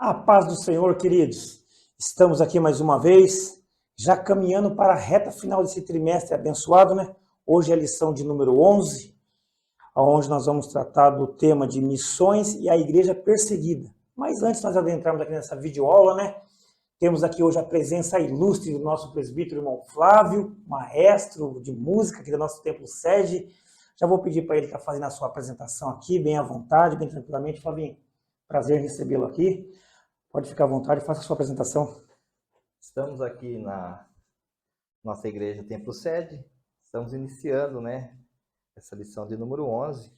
A paz do Senhor, queridos. Estamos aqui mais uma vez, já caminhando para a reta final desse trimestre abençoado, né? Hoje é a lição de número 11, onde nós vamos tratar do tema de missões e a igreja perseguida. Mas antes nós adentrarmos aqui nessa videoaula, né? Temos aqui hoje a presença ilustre do nosso presbítero irmão Flávio, maestro de música aqui do nosso templo sede. Já vou pedir para ele estar fazendo a sua apresentação aqui, bem à vontade, bem tranquilamente. Flavinho, prazer em recebê-lo aqui. Pode ficar à vontade, faça a sua apresentação. Estamos aqui na nossa igreja Templo Sede, estamos iniciando, essa lição de número 11.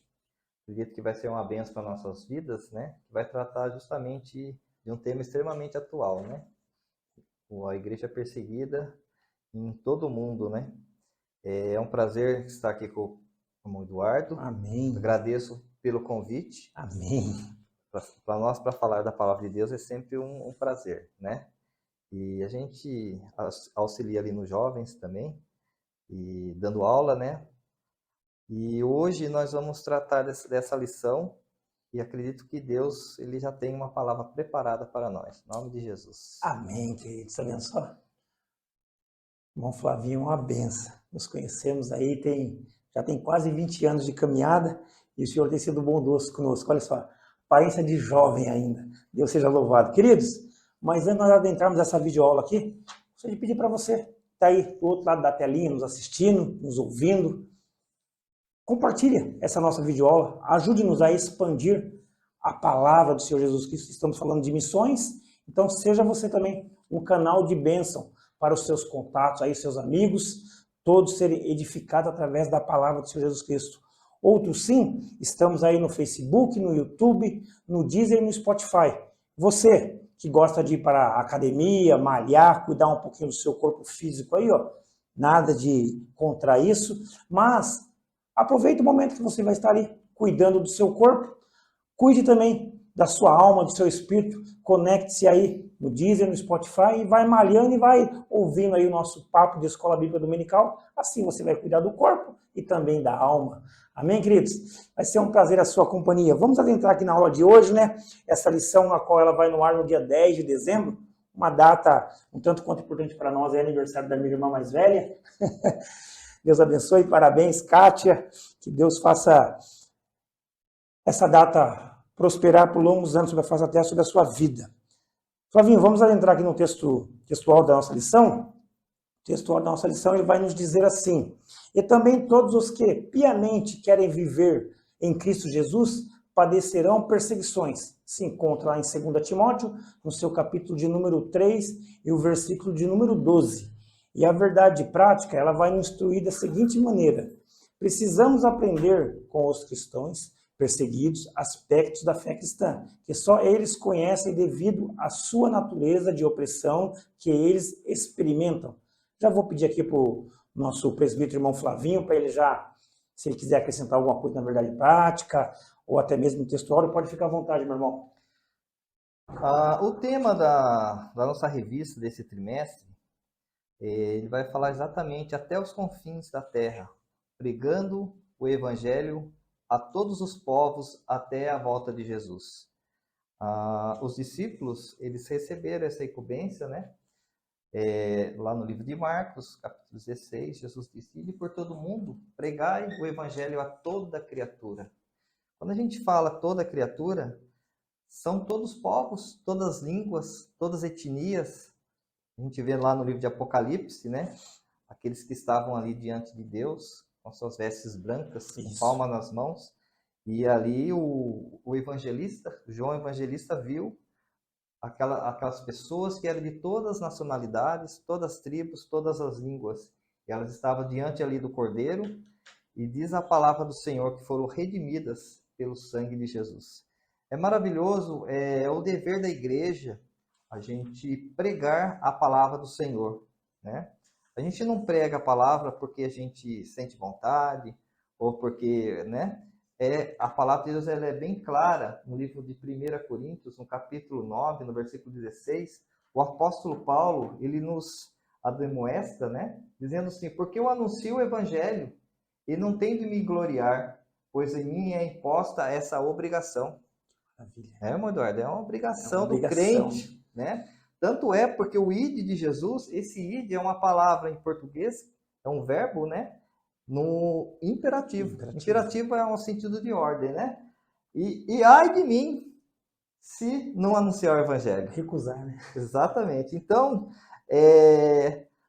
Acredito que vai ser uma bênção para nossas vidas, que vai tratar justamente de um tema extremamente atual, a igreja perseguida em todo o mundo, É um prazer estar aqui com o irmão Eduardo. Amém. Agradeço pelo convite. Amém. Para nós, para falar da palavra de Deus, é sempre um prazer, E a gente auxilia ali nos jovens também, e dando aula, E hoje nós vamos tratar dessa lição, e acredito que Deus, ele já tem uma palavra preparada para nós. Em nome de Jesus. Amém, queridos. Abençoe. Irmão Flavinho, uma benção. Nos conhecemos aí, já tem quase 20 anos de caminhada, e o Senhor tem sido bondoso conosco. Olha só, aparência de jovem ainda. Deus seja louvado. Queridos, mas antes de nós adentrarmos essa videoaula aqui, gostaria de pedir para você que está aí do outro lado da telinha, nos assistindo, nos ouvindo, compartilhe essa nossa videoaula, ajude-nos a expandir a palavra do Senhor Jesus Cristo. Estamos falando de missões, então seja você também um canal de bênção para os seus contatos, aí, seus amigos, todos serem edificados através da palavra do Senhor Jesus Cristo. Outros sim, estamos aí no Facebook, no YouTube, no Deezer e no Spotify. Você que gosta de ir para a academia, malhar, cuidar um pouquinho do seu corpo físico aí, ó, nada de contra isso, mas aproveite o momento que você vai estar ali cuidando do seu corpo, cuide também da sua alma, do seu espírito, conecte-se aí no Deezer, no Spotify e vai malhando e vai ouvindo aí o nosso papo de Escola Bíblica Dominical, assim você vai cuidar do corpo e também da alma. Amém, queridos? Vai ser um prazer a sua companhia. Vamos adentrar aqui na aula de hoje, Essa lição na qual ela vai no ar no dia 10 de dezembro, uma data um tanto quanto importante para nós, é aniversário da minha irmã mais velha. Deus abençoe, parabéns, Kátia, que Deus faça essa data prosperar por longos anos, sobre a face da terra, sobre a sua vida. Flavinho, vamos adentrar aqui no textual da nossa lição. O textual da nossa lição ele vai nos dizer assim: e também todos os que piamente querem viver em Cristo Jesus padecerão perseguições. Se encontra lá em 2 Timóteo, no seu capítulo de número 3 e o versículo de número 12. E a verdade prática, ela vai nos instruir da seguinte maneira: precisamos aprender com os cristãos perseguidos aspectos da fé cristã, que só eles conhecem devido à sua natureza de opressão que eles experimentam. Já vou pedir aqui para o nosso presbítero irmão Flavinho, para ele já, se ele quiser acrescentar alguma coisa na verdade prática, ou até mesmo textual, pode ficar à vontade, meu irmão. O tema da nossa revista desse trimestre, ele vai falar exatamente até os confins da terra, pregando o evangelho a todos os povos até a volta de Jesus. Os discípulos, eles receberam essa incumbência, lá no livro de Marcos, capítulo 16, Jesus disse: ide por todo mundo, pregai o evangelho a toda criatura. Quando a gente fala toda criatura, são todos povos, todas línguas, todas etnias. A gente vê lá no livro de Apocalipse, aqueles que estavam ali diante de Deus, com suas vestes brancas, com palma nas mãos, e ali o evangelista, João Evangelista, viu aquelas pessoas que eram de todas as nacionalidades, todas as tribos, todas as línguas, e elas estavam diante ali do Cordeiro, e diz a palavra do Senhor que foram redimidas pelo sangue de Jesus. É maravilhoso, é o dever da igreja a gente pregar a palavra do Senhor, A gente não prega a palavra porque a gente sente vontade, ou porque, a palavra de Deus ela é bem clara no livro de 1 Coríntios, no capítulo 9, no versículo 16, o apóstolo Paulo, ele nos admoesta, dizendo assim: porque eu anuncio o evangelho e não tenho de me gloriar, pois em mim é imposta essa obrigação. Maravilha. Irmão Eduardo, é uma É uma obrigação do obrigação. crente, né? Tanto é porque o id de Jesus, esse id é uma palavra em português, é um verbo, né? No imperativo. Imperativo. Imperativo é um sentido de ordem, né? E ai de mim se não anunciar o evangelho. Recusar, né? Exatamente. Então,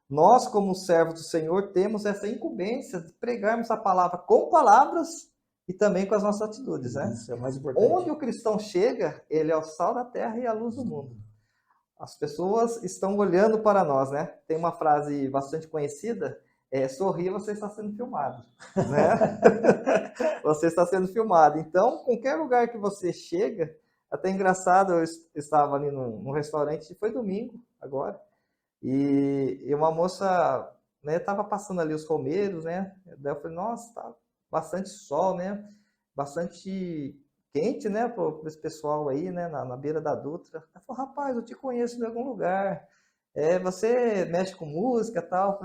nós, como servos do Senhor, temos essa incumbência de pregarmos a palavra com palavras e também com as nossas atitudes, né? Isso é o mais importante. Onde o cristão chega, ele é o sal da terra e a luz do mundo. As pessoas estão olhando para nós, né? Tem uma frase bastante conhecida, sorrir, você está sendo filmado, né? Você está sendo filmado. Então, qualquer lugar que você chega, até engraçado, eu estava ali num restaurante, foi domingo, agora, e uma moça, né, estava passando ali os romeiros, né? Daí eu falei, nossa, tá bastante sol, né? Bastante quente, né, para esse pessoal aí, né, na beira da Dutra. Ela falou, rapaz, eu te conheço de algum lugar. Você mexe com música e tal?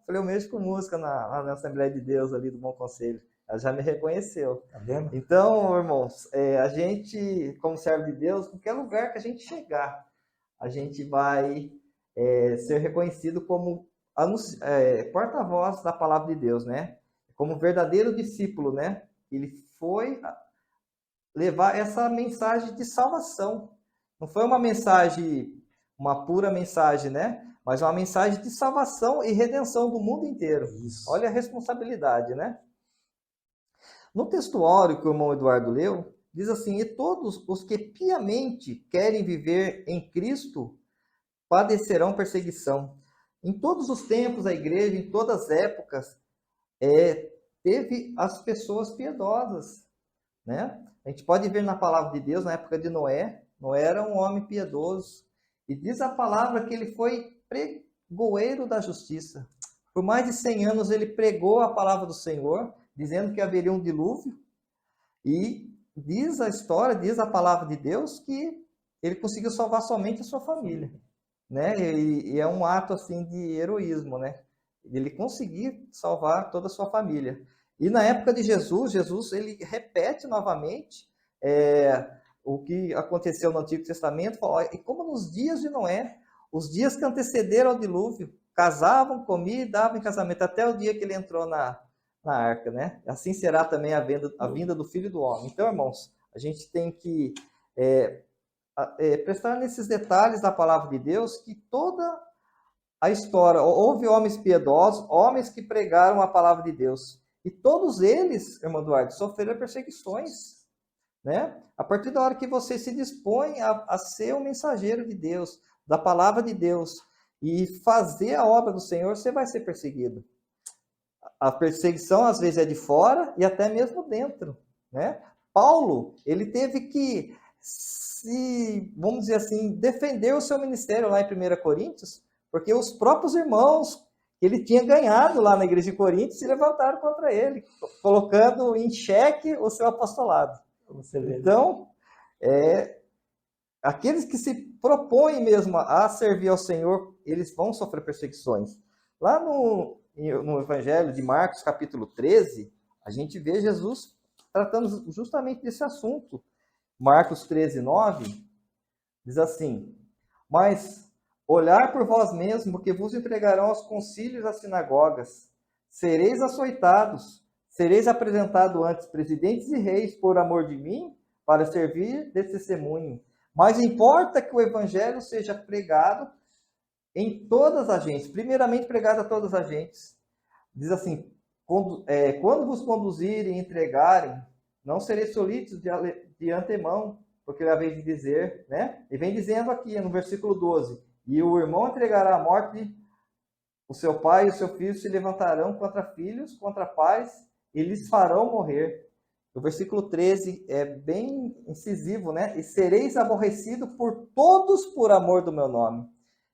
Eu mexo com música na Assembleia de Deus ali do Bom Conselho. Ela já me reconheceu. Tá vendo? Então, irmãos, a gente, como servo de Deus, qualquer lugar que a gente chegar, a gente vai ser reconhecido como porta-voz da palavra de Deus, né? Como verdadeiro discípulo, né? Ele foi levar essa mensagem de salvação. Não foi uma mensagem, uma pura mensagem, né? Mas uma mensagem de salvação e redenção do mundo inteiro. Isso. Olha a responsabilidade, né? No textuário que o irmão Eduardo leu, diz assim, e todos os que piamente querem viver em Cristo padecerão perseguição. Em todos os tempos, a igreja, em todas as épocas, teve as pessoas piedosas, né? A gente pode ver na palavra de Deus, na época de Noé, Noé era um homem piedoso, e diz a palavra que ele foi pregoeiro da justiça. Por mais de 100 anos ele pregou a palavra do Senhor, dizendo que haveria um dilúvio, e diz a história, diz a palavra de Deus, que ele conseguiu salvar somente a sua família, né? E é um ato assim de heroísmo, né? Ele conseguir salvar toda a sua família. E na época de Jesus ele repete novamente o que aconteceu no Antigo Testamento, falou, e como nos dias de Noé, os dias que antecederam ao dilúvio, casavam, comiam e davam em casamento, até o dia que ele entrou na arca, né? Assim será também a vinda do Filho do Homem. Então, irmãos, a gente tem que prestar nesses detalhes da palavra de Deus, que toda a história, houve homens piedosos, homens que pregaram a palavra de Deus, e todos eles, irmão Eduardo, sofreram perseguições, né? A partir da hora que você se dispõe a ser um mensageiro de Deus, da palavra de Deus, e fazer a obra do Senhor, você vai ser perseguido. A perseguição, às vezes, é de fora e até mesmo dentro, né? Paulo, ele teve que vamos dizer assim, defender o seu ministério lá em 1 Coríntios, porque os próprios irmãos que ele tinha ganhado lá na igreja de Coríntios se levantaram contra ele, colocando em xeque o seu apostolado. Então, aqueles que se propõem mesmo a servir ao Senhor, eles vão sofrer perseguições. Lá no Evangelho de Marcos, capítulo 13, a gente vê Jesus tratando justamente desse assunto. Marcos 13, 9, diz assim, mas olhar por vós mesmos, que vos entregarão aos concílios das sinagogas, sereis açoitados, sereis apresentados ante presidentes e reis por amor de mim, para servir de testemunho. Mas importa que o evangelho seja pregado em todas as gentes, primeiramente pregado a todas as gentes. Diz assim, quando vos conduzirem e entregarem, não sereis solícitos de antemão, porque ele vem de dizer, né? E vem dizendo aqui no versículo 12, e o irmão entregará à morte o seu pai e o seu filho se levantarão contra filhos, contra pais, e lhes farão morrer. O versículo 13 é bem incisivo, né? E sereis aborrecidos por todos por amor do meu nome.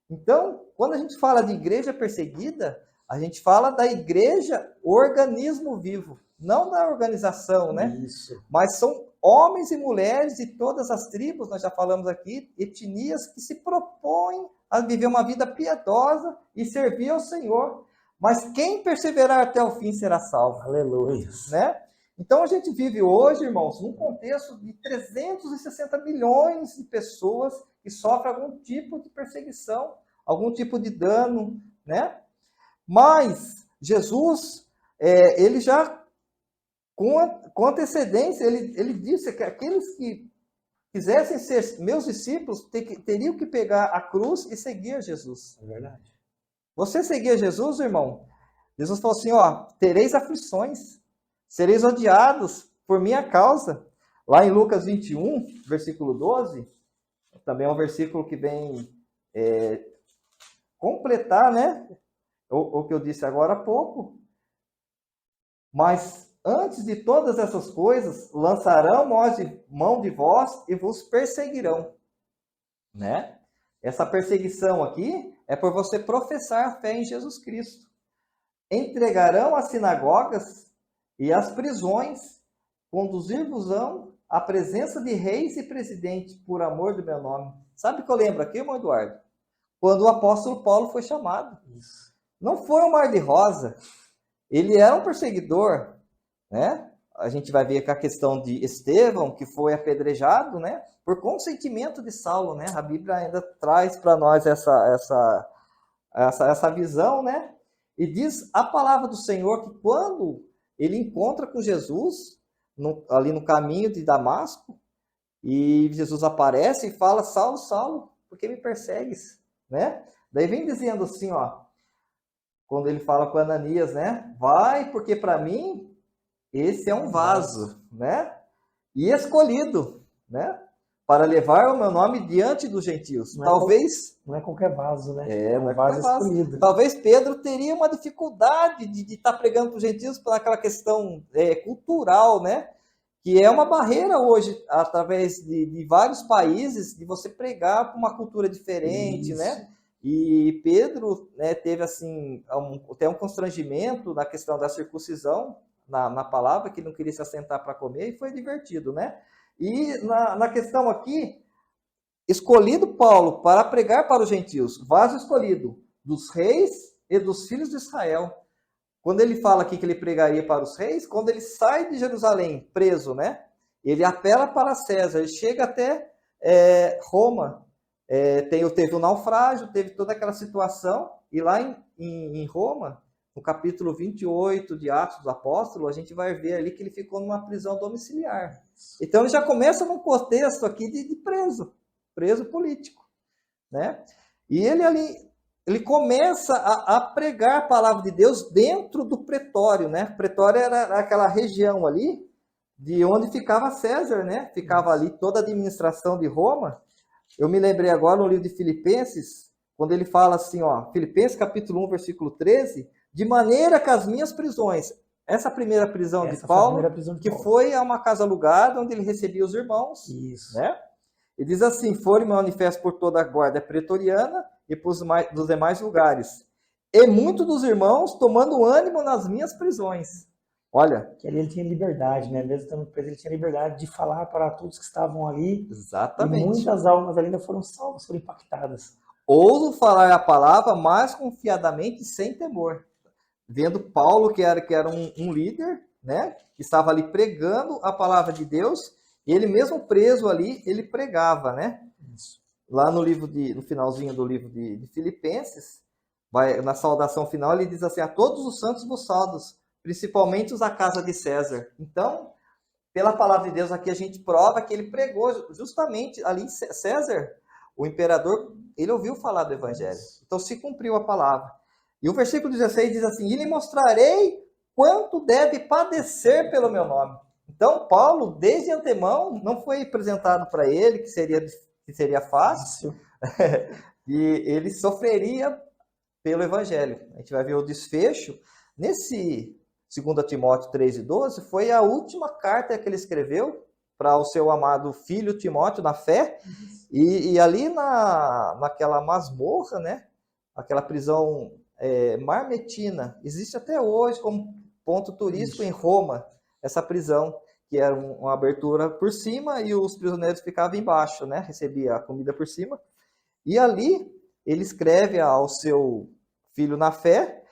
Então, quando a gente fala de igreja perseguida, a gente fala da igreja, organismo vivo, não da organização, né? Isso. Mas são homens e mulheres de todas as tribos, nós já falamos aqui, etnias que se propõem a viver uma vida piedosa e servir ao Senhor. Mas quem perseverar até o fim será salvo. Aleluia. Né? Então a gente vive hoje, irmãos, num contexto de 360 milhões de pessoas que sofrem algum tipo de perseguição, algum tipo de dano, né? Mas Jesus, ele já, com antecedência, ele disse que aqueles que quisessem ser meus discípulos teriam que pegar a cruz e seguir Jesus. É verdade. Você seguir Jesus, irmão? Jesus falou assim, ó, tereis aflições, sereis odiados por minha causa. Lá em Lucas 21, versículo 12, também é um versículo que vem completar, né, o que eu disse agora há pouco. Mas antes de todas essas coisas, lançarão mão de vós e vos perseguirão, né? Essa perseguição aqui é por você professar a fé em Jesus Cristo. Entregarão as sinagogas e as prisões, conduzir-vos-ão à presença de reis e presidentes por amor do meu nome. Sabe o que eu lembro aqui, irmão Eduardo? Quando o apóstolo Paulo foi chamado. Isso. Não foi um mar de rosa. Ele era um perseguidor, né? A gente vai ver com a questão de Estevão, que foi apedrejado, né? Por consentimento de Saulo, né? A Bíblia ainda traz para nós essa visão, né? E diz a palavra do Senhor que quando ele encontra com Jesus, ali no caminho de Damasco, e Jesus aparece e fala, Saulo, Saulo, por que me persegues? Né? Daí vem dizendo assim, ó, quando ele fala com Ananias, né? Vai, porque para mim esse é um vaso, né? E escolhido, né? Para levar o meu nome diante dos gentios. Talvez... Não é qualquer vaso, né? É um não é vaso qualquer vaso. escolhido. Talvez Pedro teria uma dificuldade de estar pregando para os gentios por aquela questão cultural, né? Que é uma barreira hoje, através de vários países, de você pregar para uma cultura diferente, né? E Pedro, né, teve assim, até um constrangimento na questão da circuncisão, na palavra, que não queria se assentar para comer, e foi divertido, né? E na questão aqui, escolhido Paulo para pregar para os gentios, vaso escolhido dos reis e dos filhos de Israel. Quando ele fala aqui que ele pregaria para os reis, quando ele sai de Jerusalém, preso, né? Ele apela para César, ele chega até Roma. Teve o naufrágio, teve toda aquela situação, e lá em Roma, no capítulo 28 de Atos dos Apóstolos, a gente vai ver ali que ele ficou numa prisão domiciliar. Então ele já começa num contexto aqui de preso político, né? E ele começa a pregar a palavra de Deus dentro do pretório, né? O pretório era aquela região ali de onde ficava César, né? Ficava ali toda a administração de Roma. Eu me lembrei agora no livro de Filipenses, quando ele fala assim, ó, Filipenses capítulo 1, versículo 13, de maneira que as minhas prisões, essa primeira prisão de Paulo, que foi a uma casa alugada, onde ele recebia os irmãos, isso, né? Ele diz assim, foram manifestos por toda a guarda pretoriana e dos demais lugares. E muitos dos irmãos tomando ânimo nas minhas prisões. Olha. Que ali ele tinha liberdade, né? Mesmo estando preso, ele tinha liberdade de falar para todos que estavam ali. Exatamente. E muitas almas ali ainda foram salvas, foram impactadas. Ouso falar a palavra mais confiadamente e sem temor. Vendo Paulo, que era um líder, né? Que estava ali pregando a palavra de Deus. E ele mesmo preso ali, ele pregava, né? Isso. Lá no finalzinho do livro de Filipenses, na saudação final, ele diz assim, a todos os santos vos saudos, principalmente os da casa de César. Então, pela palavra de Deus aqui, a gente prova que ele pregou justamente ali em César, o imperador, ele ouviu falar do evangelho. Então, se cumpriu a palavra. E o versículo 16 diz assim, e lhe mostrarei quanto deve padecer pelo meu nome. Então, Paulo, desde antemão, não foi apresentado para ele que seria fácil, e ele sofreria pelo evangelho. A gente vai ver o desfecho. Nesse 2 Timóteo 3:12, foi a última carta que ele escreveu para o seu amado filho Timóteo na fé, e ali naquela masmorra, né, aquela prisão marmetina, existe até hoje como ponto turístico em Roma, essa prisão, que era uma abertura por cima e os prisioneiros ficavam embaixo, né? Recebia a comida por cima. E ali ele escreve ao seu filho na fé,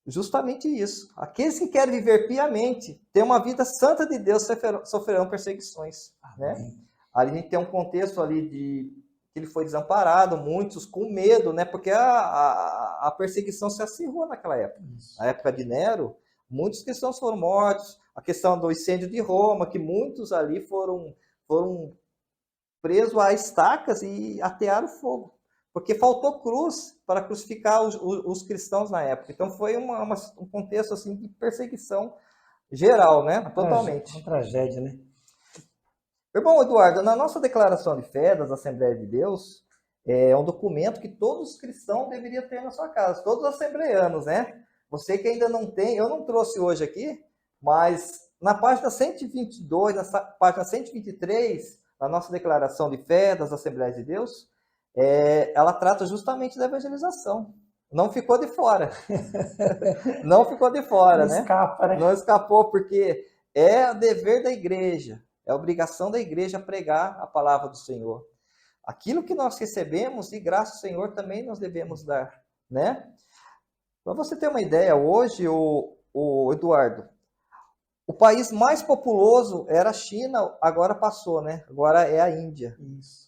justamente isso. Aqueles que querem viver piamente, ter uma vida santa de Deus, sofrerão perseguições, né? Ali a gente tem um contexto ali de que ele foi desamparado, muitos com medo, né? Porque a perseguição se acirrou naquela época. Isso. Na época de Nero, muitos cristãos foram mortos. A questão do incêndio de Roma, que muitos ali foram presos a estacas e atearam fogo. Porque faltou cruz para crucificar os cristãos na época. Então foi um contexto assim de perseguição geral, né? Totalmente. Uma tragédia, né? Irmão Eduardo, na nossa declaração de fé das Assembleias de Deus, é um documento que todos os cristãos deveriam ter na sua casa, todos os assembleanos, né? Você que ainda não tem, eu não trouxe hoje aqui, mas na página 122, na página 123, na nossa declaração de fé das Assembleias de Deus, ela trata justamente da evangelização. Não ficou de fora. Não ficou de fora, Não né? escapa, né? Não escapou, porque é o dever da igreja, é a obrigação da igreja pregar a palavra do Senhor. Aquilo que nós recebemos, de graça ao Senhor, também nós devemos dar, né? Para você ter uma ideia, hoje, o Eduardo, o país mais populoso era a China, agora passou, né? Agora é a Índia. Isso.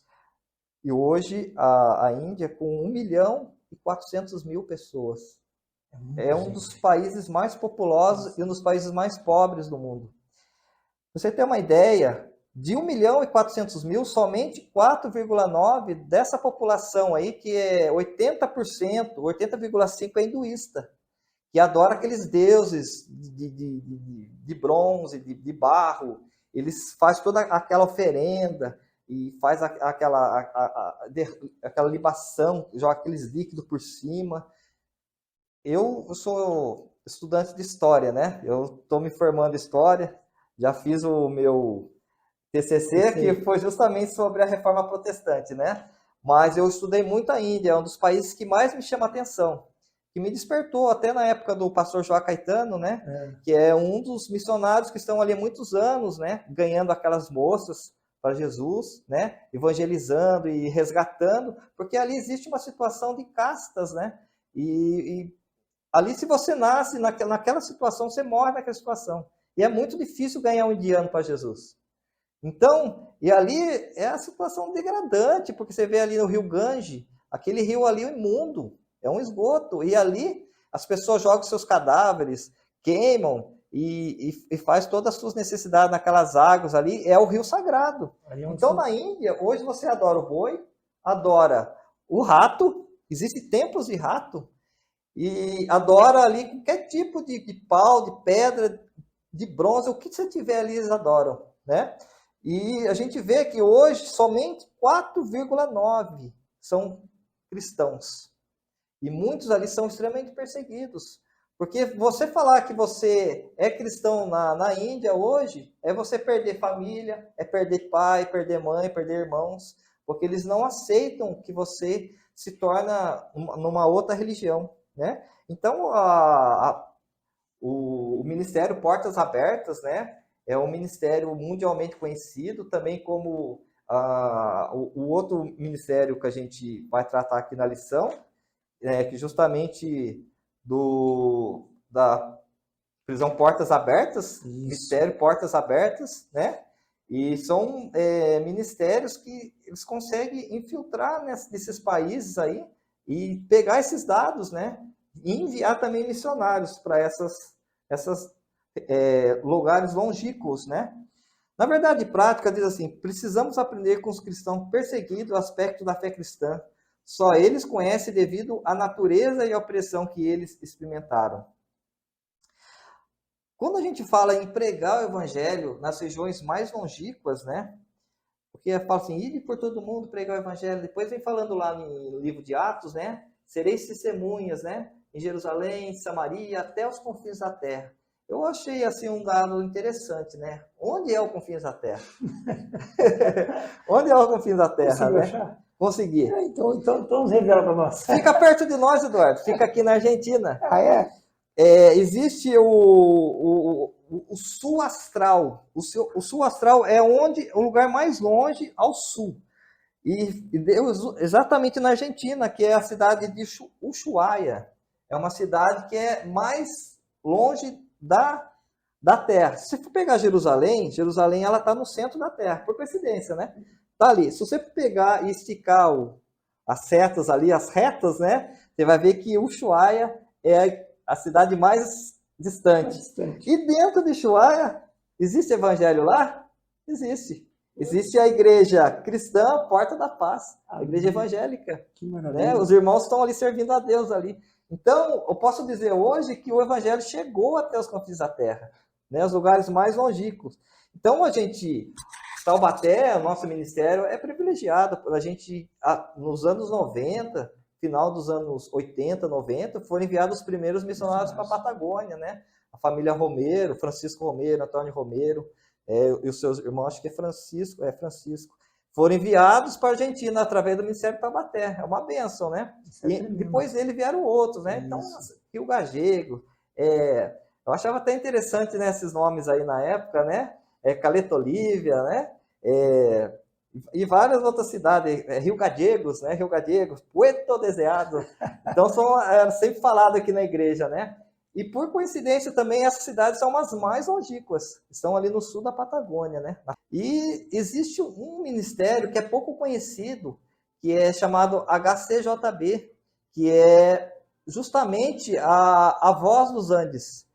E hoje a Índia com 1.400.000 pessoas. É um dos países mais populosos e um dos países mais pobres do mundo. Pra você ter uma ideia, de 1.400.000, somente 4,9% dessa população aí, que é 80%, 80,5% é hinduísta, que adora aqueles deuses de bronze, de barro. Eles fazem toda aquela oferenda e faz aquela libação, joga aqueles líquidos por cima. Eu sou estudante de história, né? Eu estou me formando em história, já fiz o meu TCC, que foi justamente sobre a reforma protestante, né? Mas eu estudei muito a Índia, é um dos países que mais me chama a atenção, que me despertou até na época do pastor João Caetano, né? Que é um dos missionários que estão ali há muitos anos, né? Ganhando aquelas moças para Jesus, né? Evangelizando e resgatando, porque ali existe uma situação de castas, né? E ali, se você nasce naquela situação, você morre naquela situação. E é muito difícil ganhar um indiano para Jesus. Então, e ali é a situação degradante, porque você vê ali no rio Gange, aquele rio ali é imundo, é um esgoto. E ali as pessoas jogam seus cadáveres, queimam e faz todas as suas necessidades naquelas águas ali. É o rio sagrado. Então, na Índia, hoje você adora o boi, adora o rato, existem templos de rato, e adora ali qualquer tipo de pau, de pedra, de bronze, o que você tiver ali eles adoram, né? E a gente vê que hoje somente 4,9% são cristãos. E muitos ali são extremamente perseguidos. Porque você falar que você é cristão na Índia hoje, é você perder família, é perder pai, perder mãe, perder irmãos, porque eles não aceitam que você se torna numa outra religião, né? Então, o Ministério Portas Abertas, né, é um ministério mundialmente conhecido, também como o outro ministério que a gente vai tratar aqui na lição, que justamente da prisão Portas Abertas, Isso. Ministério Portas Abertas, né? E são ministérios que eles conseguem infiltrar nesses países aí e pegar esses dados, né? E enviar também missionários para essas lugares longínquos, né? Na verdade prática diz assim: precisamos aprender com os cristãos perseguidos o aspecto da fé cristã. Só eles conhecem devido à natureza e à opressão que eles experimentaram. Quando a gente fala em pregar o evangelho nas regiões mais longínquas, né? Porque fala assim: ide por todo mundo pregar o evangelho. Depois vem falando lá no livro de Atos, né? Sereis testemunhas, né? Em Jerusalém, Samaria, até os confins da terra. Eu achei assim um dado interessante, né? Onde é o confins da terra? Onde é o confins da terra? Conseguiu né? achar? Consegui. Então revela para nós. Fica perto de nós, Eduardo. Fica aqui na Argentina. Ah, é? Existe o sul astral. O sul astral é o lugar mais longe ao sul. E exatamente na Argentina, que é a cidade de Ushuaia. é uma cidade que é mais longe da terra. Se você for pegar Jerusalém, Jerusalém ela está no centro da terra, por coincidência, né? Tá ali. Se você pegar e esticar as setas ali, as retas, né? Você vai ver que Ushuaia é a cidade mais distante. E dentro de Ushuaia, existe evangelho lá? Existe. Existe a igreja cristã, Porta da Paz, a igreja evangélica. Que maravilha. Né? Os irmãos estão ali servindo a Deus ali. Então, eu posso dizer hoje que o evangelho chegou até os confins da terra, né? Os lugares mais longínquos. Então, a gente, Taubaté, o nosso ministério é privilegiado. A gente, nos anos 90, final dos anos 80, 90, foram enviados os primeiros missionários para a Patagônia, né? A família Romero, Francisco Romero, Antônio Romero, e os seus irmãos, acho que é Francisco, foram enviados para a Argentina através do Ministério Taubaté. É uma bênção, né? E depois dele vieram outros, né? Então, Rio Gagego, eu achava até interessante, né, esses nomes aí na época, né? Caleta Olívia, né? E várias outras cidades, Rio Gallegos, né? Rio Gallegos, Puerto Deseado. Então, era sempre falado aqui na igreja, né? E por coincidência também essas cidades são as mais longínquas, estão ali no sul da Patagônia, né? E existe um ministério que é pouco conhecido, que é chamado HCJB, que é justamente a Voz dos Andes.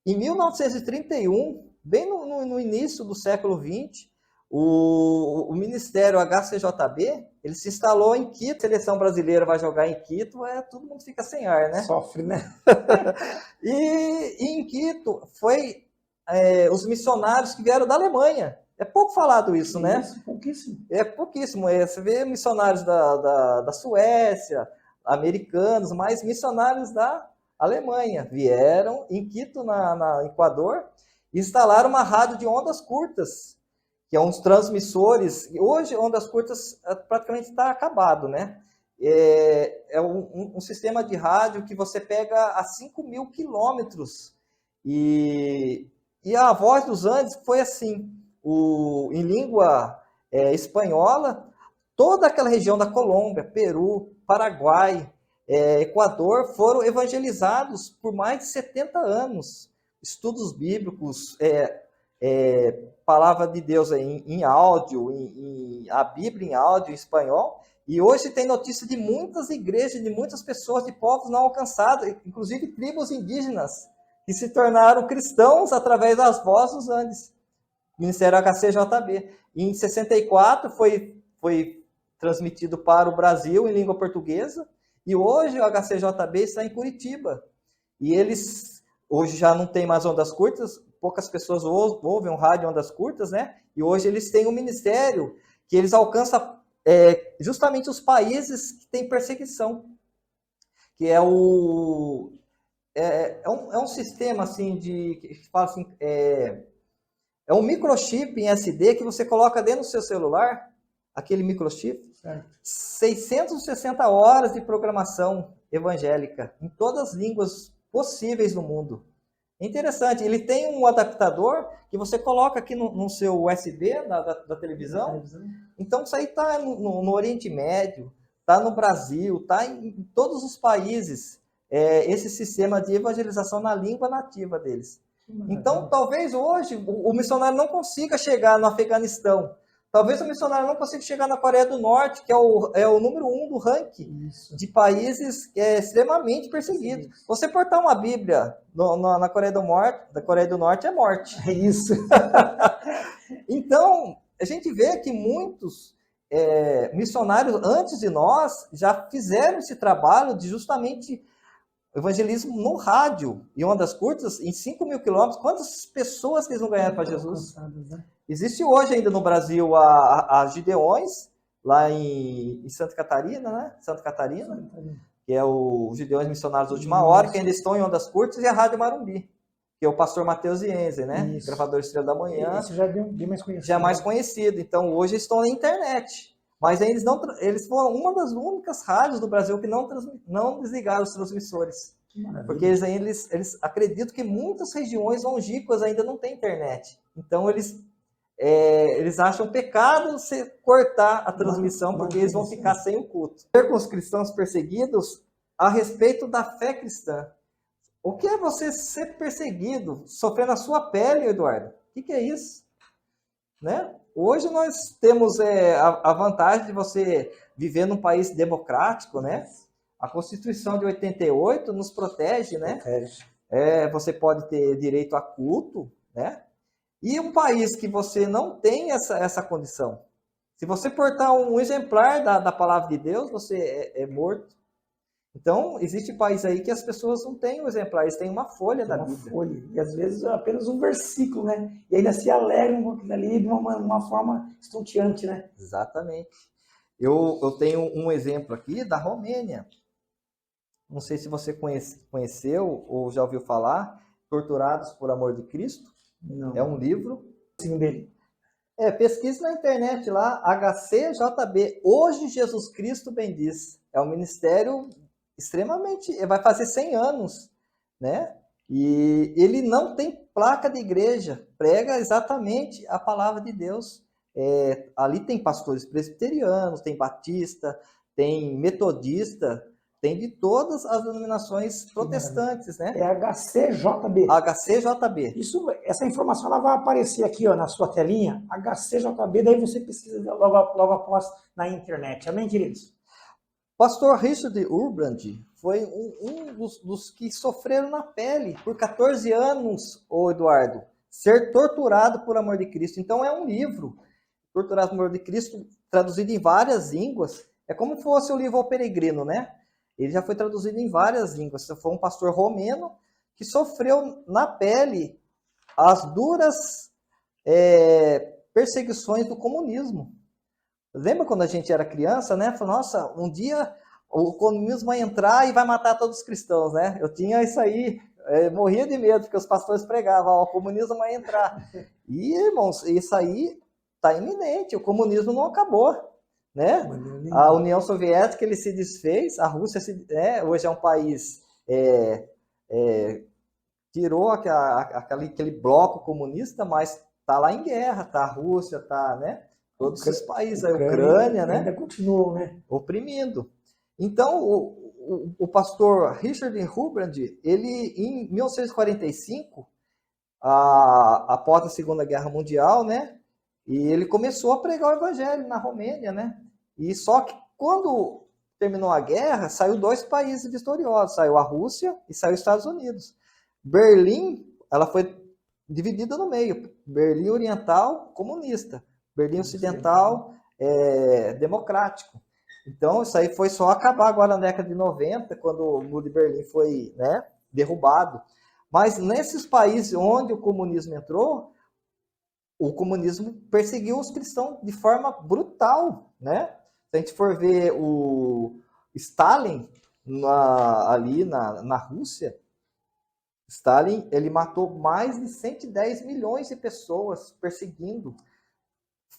Em 1931, bem no início do século XX, o ministério HCJB, ele se instalou em Quito. A seleção brasileira vai jogar em Quito, todo mundo fica sem ar, né? Sofre, né? E em Quito foi os missionários que vieram da Alemanha. É pouco falado isso, né? Isso, pouquíssimo. É pouquíssimo. Você vê missionários da Suécia, americanos, mas missionários da Alemanha vieram em Quito, na Equador, e instalaram uma rádio de ondas curtas, que é uns transmissores. Hoje, ondas curtas praticamente está acabado, né? É um sistema de rádio que você pega a 5.000 quilômetros. E a Voz dos Andes foi assim, em língua espanhola, toda aquela região da Colômbia, Peru, Paraguai, Equador, foram evangelizados por mais de 70 anos. Estudos bíblicos, palavra de Deus em áudio, a Bíblia em áudio em espanhol. E hoje tem notícia de muitas igrejas, de muitas pessoas de povos não alcançados, inclusive tribos indígenas, que se tornaram cristãos através das Vozes dos Andes, Ministério HCJB. E em 64 foi transmitido para o Brasil em língua portuguesa, e hoje o HCJB está em Curitiba. E eles hoje já não tem mais ondas curtas, poucas pessoas ouvem um rádio ondas curtas, né? E hoje eles têm um ministério que eles alcançam justamente os países que têm perseguição, que é um sistema assim que fala assim, é um microchip em SD que você coloca dentro do seu celular, aquele microchip, certo. 660 horas de programação evangélica em todas as línguas possíveis no mundo. É interessante, ele tem um adaptador que você coloca aqui no seu USB da televisão. Então isso aí está no Oriente Médio, está no Brasil, está em todos os países, esse sistema de evangelização na língua nativa deles. Então talvez hoje o missionário não consiga chegar no Afeganistão, talvez o missionário não consiga chegar na Coreia do Norte, que é o número 1 do ranking de países extremamente perseguidos. Você portar uma Bíblia na Coreia do Norte é morte. É isso. Então, a gente vê que muitos missionários antes de nós já fizeram esse trabalho de justamente evangelismo no rádio e ondas curtas em 5.000 quilômetros. Quantas pessoas que eles não ganharam para Jesus? Existe hoje ainda no Brasil a Gideões, lá em Santa Catarina, né? Santa Catarina, que é o Gideões Missionários da Última Hora, que ainda estão em ondas curtas, e a Rádio Marumbi, que é o pastor Matheus Ienze, né? Isso. Gravador Estrela da Manhã. Isso já é bem mais conhecido. Já é mais conhecido. Então, hoje estão na internet. Mas eles foram uma das únicas rádios do Brasil que não desligaram os transmissores. Porque eles acreditam que muitas regiões longínquas ainda não têm internet. Então, eles acham pecado você cortar a transmissão, porque eles vão ficar sem o culto. Com os cristãos perseguidos, a respeito da fé cristã. O que é você ser perseguido, sofrer na sua pele, Eduardo? O que é isso? Né? Hoje nós temos a vantagem de você viver num país democrático, né? A Constituição de 88 nos protege, né? Você pode ter direito a culto, né? E um país que você não tem essa condição, se você portar um exemplar da palavra de Deus, você é morto. Então, existe país aí que as pessoas não têm um exemplar, eles têm uma folha da Bíblia. Folha, e às vezes apenas um versículo, né? E ainda se alegram com aquilo ali de uma forma estonteante, né? Exatamente. Eu tenho um exemplo aqui da Romênia. Não sei se você conheceu ou já ouviu falar, Torturados por Amor de Cristo. Não. É um livro. Sim, dele. Pesquise na internet lá, HCJB, Hoje Jesus Cristo Bendiz. É um ministério extremamente, vai fazer 100 anos, né? E ele não tem placa de igreja, prega exatamente a palavra de Deus. Ali tem pastores presbiterianos, tem batista, tem metodista, tem de todas as denominações protestantes, né? É HCJB. HCJB. Essa informação ela vai aparecer aqui, ó, na sua telinha, HCJB, daí você pesquisa logo após na internet. Amém, queridos? Pastor Richard Urbrand foi um dos que sofreram na pele por 14 anos, Eduardo, ser torturado por amor de Cristo. Então é um livro, Torturado por Amor de Cristo, traduzido em várias línguas. É como se fosse o livro O Peregrino, né? Ele já foi traduzido em várias línguas. Foi um pastor romeno que sofreu na pele as duras perseguições do comunismo. Lembra quando a gente era criança, né? Falou, nossa, um dia o comunismo vai entrar e vai matar todos os cristãos, né? Eu tinha isso aí, morria de medo, porque os pastores pregavam, o comunismo vai entrar. E, irmãos, isso aí está iminente, o comunismo não acabou, né? A União Soviética, ele se desfez, a Rússia hoje é um país, tirou aquele bloco comunista, mas está lá em guerra, tá a Rússia, tá, né? Todos esses países, a Ucrânia, né? Ainda continuam, né? Oprimindo. Então, o pastor Richard Urbrand, ele, em 1945, após a Segunda Guerra Mundial, né? E ele começou a pregar o evangelho na Romênia, né? E só que quando terminou a guerra, saiu 2 países vitoriosos, saiu a Rússia e saiu os Estados Unidos. Berlim, ela foi dividida no meio, Berlim Oriental, comunista, Berlim Ocidental, democrático. Então, isso aí foi só acabar agora na década de 90, quando o Muro de Berlim foi, né, derrubado. Mas nesses países onde o comunismo entrou, o comunismo perseguiu os cristãos de forma brutal, né? Se a gente for ver o Stalin ali na Rússia, Stalin, ele matou mais de 110 milhões de pessoas perseguindo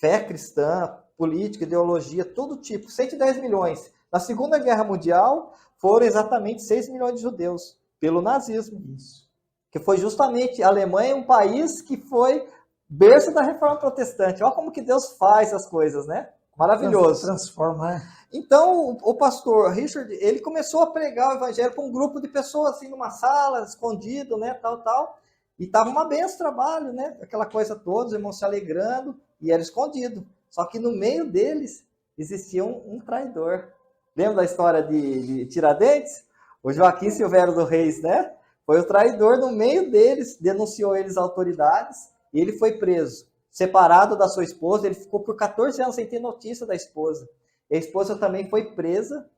fé cristã, política, ideologia, todo tipo, 110 milhões. Na Segunda Guerra Mundial, foram exatamente 6 milhões de judeus, pelo nazismo. Isso. Que foi justamente a Alemanha, um país que foi berço da reforma protestante. Olha como que Deus faz as coisas, né? Maravilhoso. Transforma, né? Então, o pastor Richard, ele começou a pregar o evangelho para um grupo de pessoas, assim, numa sala, escondido, né, tal. E estava uma benção o trabalho, né? Aquela coisa toda, os irmãos se alegrando, e era escondido. Só que no meio deles existia um traidor. Lembra da história de Tiradentes? O Joaquim Silvério do Reis, né? Foi o traidor no meio deles, denunciou eles às autoridades, e ele foi preso. Separado da sua esposa, ele ficou por 14 anos sem ter notícia da esposa. E a esposa também foi presa,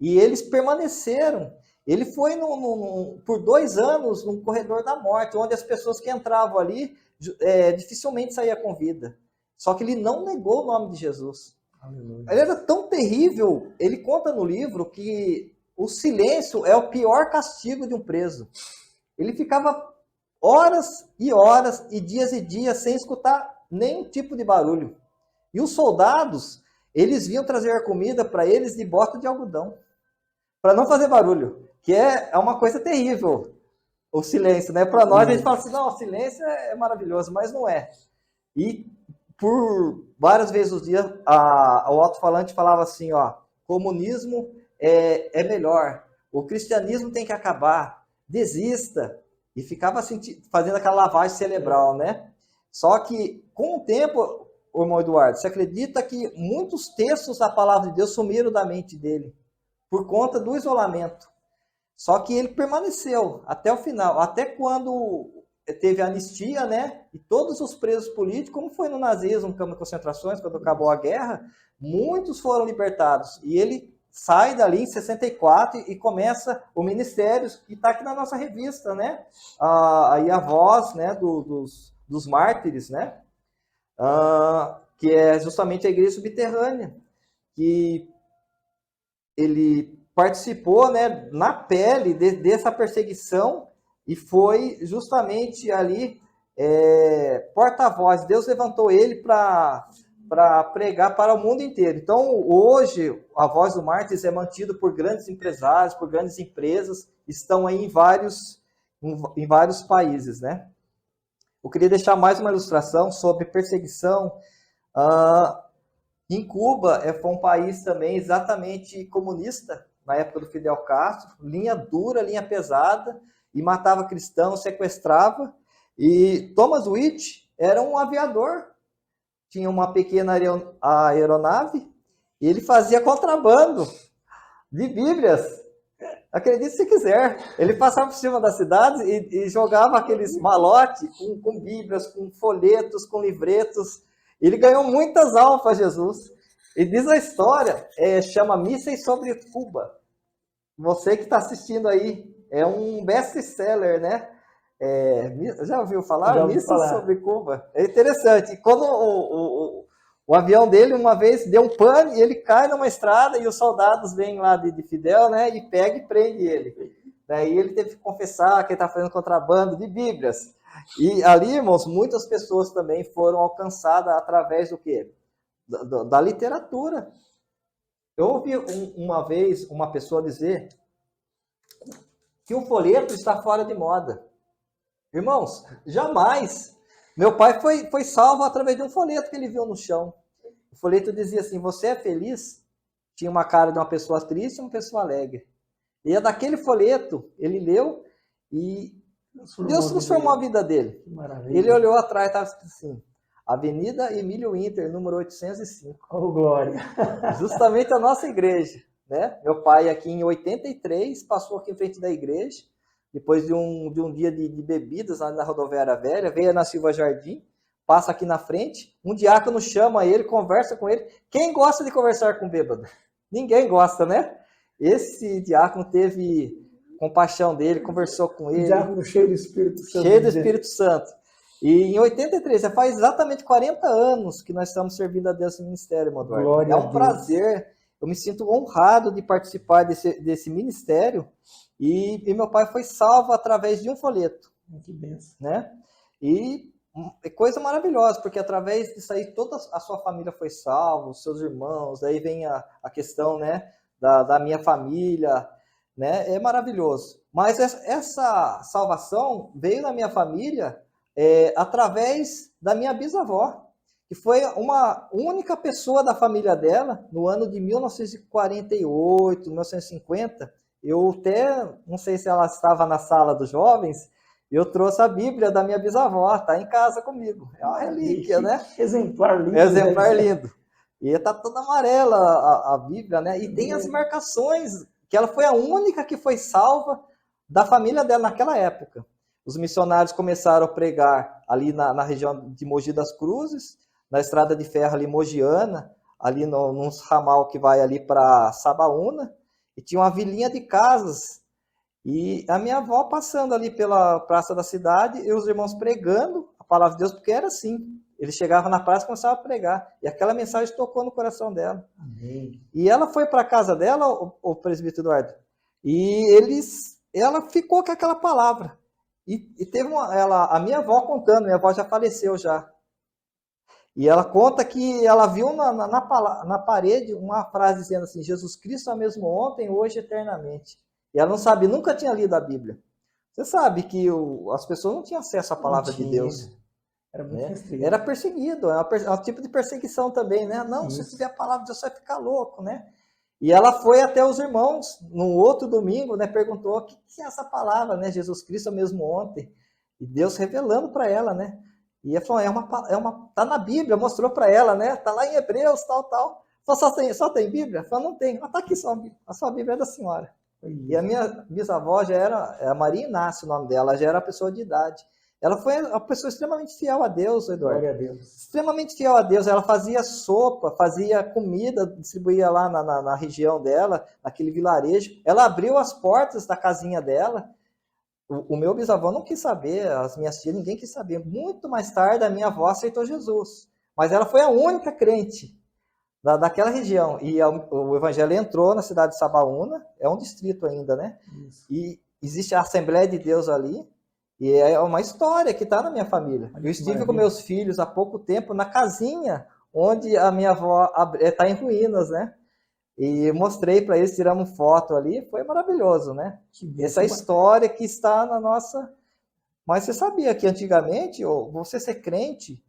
e eles permaneceram. Ele foi por 2 anos num corredor da morte, onde as pessoas que entravam ali dificilmente saíam com vida. Só que ele não negou o nome de Jesus. Aleluia. Ele era tão terrível, ele conta no livro que o silêncio é o pior castigo de um preso. Ele ficava horas e horas e dias sem escutar nenhum tipo de barulho. E os soldados, eles vinham trazer a comida para eles de bota de algodão, para não fazer barulho, que é uma coisa terrível, o silêncio, né? Para nós, a gente fala assim, não, o silêncio é maravilhoso, mas não é. E por várias vezes o dia, o alto-falante falava assim, ó, comunismo é melhor, o cristianismo tem que acabar, desista. E ficava fazendo aquela lavagem cerebral, né? Só que, com o tempo, o irmão Eduardo, você acredita que muitos textos da palavra de Deus sumiram da mente dele, por conta do isolamento. Só que ele permaneceu até o final, até quando teve anistia, né? E todos os presos políticos, como foi no nazismo, no campo de concentrações, quando acabou a guerra, muitos foram libertados. E ele sai dali em 64 e começa o ministério, que está aqui na nossa revista, né? Aí a voz, né, dos mártires, né? Que é justamente a igreja subterrânea, que ele participou, né, na pele dessa perseguição e foi justamente ali porta-voz. Deus levantou ele para pregar para o mundo inteiro. Então, hoje, a voz do Mártires é mantida por grandes empresários, por grandes empresas, estão aí em vários países, né? Eu queria deixar mais uma ilustração sobre perseguição. Em Cuba, foi um país também exatamente comunista, na época do Fidel Castro, linha dura, linha pesada, e matava cristãos, sequestrava. E Thomas Witt era um aviador, tinha uma pequena aeronave, e ele fazia contrabando de Bíblias. Acredite se quiser. Ele passava por cima das cidades e jogava aqueles malotes com Bíblias, com folhetos, com livretos. Ele ganhou muitas almas a Jesus. E diz a história, chama Mísseis sobre Cuba. Você que está assistindo aí, é um best-seller, né? Já ouviu falar? Já ouvi Mísseis falar. sobre Cuba. É interessante. Quando o avião dele, uma vez, deu um pane e ele cai numa estrada e os soldados vêm lá de Fidel, né? E pega e prende ele. Daí ele teve que confessar que ele está fazendo contrabando de Bíblias. E ali, irmãos, muitas pessoas também foram alcançadas através do quê? Da literatura. Eu ouvi uma vez uma pessoa dizer que o folheto está fora de moda. Irmãos, jamais. Meu pai foi salvo através de um folheto que ele viu no chão. O folheto dizia assim: você é feliz? Tinha uma cara de uma pessoa triste e uma pessoa alegre. E é daquele folheto, ele leu e Deus transformou a vida dele. Que maravilha. Ele olhou atrás e estava escrito assim: Avenida Emílio Winter, número 805. Oh, glória. Justamente a nossa igreja, né? Meu pai aqui em 83 passou aqui em frente da igreja, depois de um dia de bebidas lá na rodoviária velha, veio na Silva Jardim, passa aqui na frente, um diácono chama ele, conversa com ele. Quem gosta de conversar com bêbado? Ninguém gosta, né? Esse diácono teve compaixão dele, conversou com ele. Diácono cheio do Espírito Santo. Cheio do Espírito Santo. E em 83, já faz exatamente 40 anos que nós estamos servindo a Deus no ministério, irmão Eduardo. Glória É a um Deus. prazer, eu me sinto honrado de participar desse ministério. E meu pai foi salvo através de um folheto, Que bênção. né? E é coisa maravilhosa, porque através disso aí toda a sua família foi salva, os seus irmãos, daí vem a questão, né, da minha família, né? É maravilhoso. Mas essa salvação veio na minha família através da minha bisavó, que foi uma única pessoa da família dela, no ano de 1948, 1950. Eu até, não sei se ela estava na sala dos jovens, eu trouxe a Bíblia da minha bisavó, está em casa comigo. É uma relíquia, né? Exemplar lindo. Exemplar lindo. E está toda amarela a Bíblia, né? E tem as marcações, que ela foi a única que foi salva da família dela naquela época. Os missionários começaram a pregar ali na região de Mogi das Cruzes, na estrada de ferro ali Mogiana, ali num ramal que vai ali para Sabaúna, e tinha uma vilinha de casas, e a minha avó passando ali pela praça da cidade, e os irmãos pregando a palavra de Deus, porque era assim, ele chegava na praça e começava a pregar, e aquela mensagem tocou no coração dela. Amém. E ela foi para a casa dela, o presbítero Eduardo, e ela ficou com aquela palavra. E teve a minha avó contando, minha avó já faleceu já. E ela conta que ela viu na parede uma frase dizendo assim: Jesus Cristo é o mesmo ontem, hoje e eternamente. E ela não sabia, nunca tinha lido a Bíblia. Você sabe que as pessoas não tinham acesso à palavra de Deus. Era muito restrito. Era perseguido, é um tipo de perseguição também, né? Não, se você tiver a palavra de Deus, você vai ficar louco, né? E ela foi até os irmãos, no outro domingo, né, perguntou o que é essa palavra, né, Jesus Cristo é o mesmo ontem. E Deus revelando para ela, né? E ela falou, tá na Bíblia, mostrou para ela, né? Tá lá em Hebreus, tal, tal. Falou, só tem Bíblia? Falou, não tem. Tá aqui só a sua Bíblia é da senhora. E a minha bisavó já era, a Maria Inácio, o nome dela, já era pessoa de idade. Ela foi uma pessoa extremamente fiel a Deus, Eduardo. Glória a Deus. Extremamente fiel a Deus. Ela fazia sopa, fazia comida, distribuía lá na região dela, naquele vilarejo. Ela abriu as portas da casinha dela. O meu bisavô não quis saber, as minhas tias, ninguém quis saber. Muito mais tarde, a minha avó aceitou Jesus. Mas ela foi a única crente daquela região. E o evangelho entrou na cidade de Sabaúna, é um distrito ainda, né? Isso. E existe a Assembleia de Deus ali, e é uma história que está na minha família. Eu estive com meus filhos há pouco tempo na casinha onde a minha avó está em ruínas, né? E mostrei para eles, tiramos foto ali, foi maravilhoso, né? Essa história que está na nossa... Mas você sabia que antigamente, você ser crente,